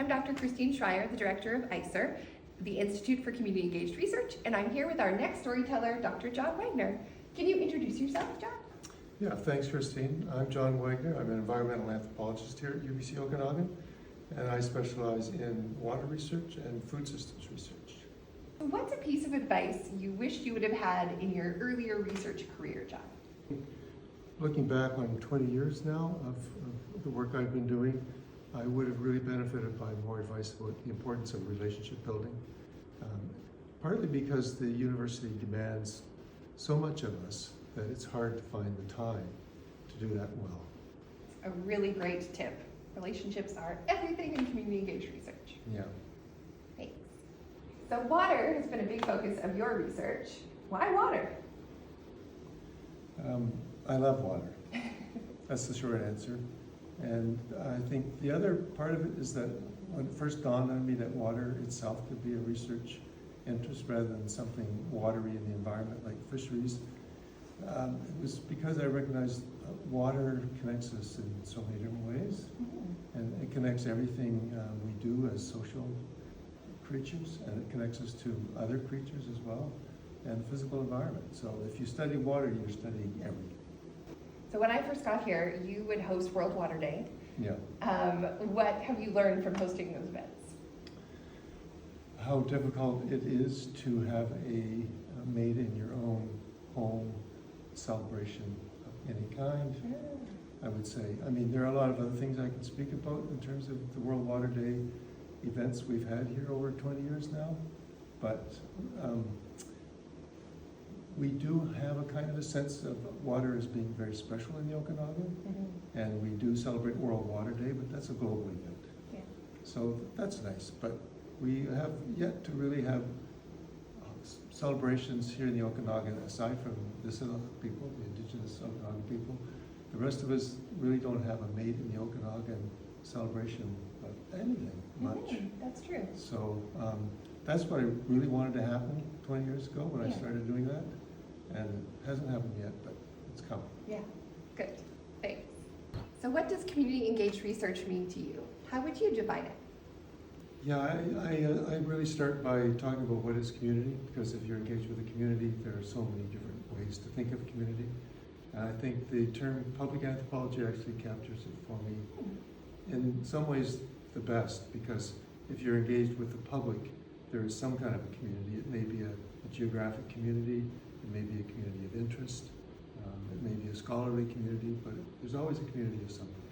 I'm Dr. Christine Schreier, the Director of ICER, the Institute for Community Engaged Research, and I'm here with our next storyteller, Dr. John Wagner. Can you introduce yourself, John? Yeah, thanks, Christine. I'm John Wagner. I'm an environmental anthropologist here at UBC Okanagan, and I specialize in water research and food systems research. What's a piece of advice you wish you would have had in your earlier research career, John? Looking back on 20 years now of the work I've been doing, I would have really benefited by more advice about the importance of relationship building, partly because the university demands so much of us that it's hard to find the time to do that well. A really great tip. Relationships are everything in community engaged research. Yeah. Thanks. So water has been a big focus of your research. Why water? I love water. That's the short answer. And I think the other part of it is that when it first dawned on me that water itself could be a research interest rather than something watery in the environment like fisheries, it was because I recognized water connects us in so many different ways. And it connects everything we do as social creatures, and it connects us to other creatures as well, and the physical environment. So if you study water, you're studying everything. So when I first got here, you would host World Water Day. Yeah. What have you learned from hosting those events? How difficult it is to have a made in your own home celebration of any kind, I would say. I mean, there are a lot of other things I can speak about in terms of the World Water Day events we've had here over 20 years now, but we do have a kind of a sense of water as being very special in the Okanagan, and we do celebrate World Water Day, but that's a global event. Yeah. So that's nice, but we have yet to really have celebrations here in the Okanagan, aside from the Sinixt people, the indigenous Okanagan people. The rest of us really don't have a made in the Okanagan celebration of anything much. That's true. So that's what I really wanted to happen 20 years ago when I started doing that. And it hasn't happened yet, but it's coming. Yeah, good, thanks. So what does community engaged research mean to you? How would you define it? Yeah, I really start by talking about what is community, because if you're engaged with a community, there are so many different ways to think of community. And I think the term public anthropology actually captures it for me in some ways the best, because if you're engaged with the public, there is some kind of a community. It may be a geographic community, it may be a community of interest, it may be a scholarly community, but there's always a community of something.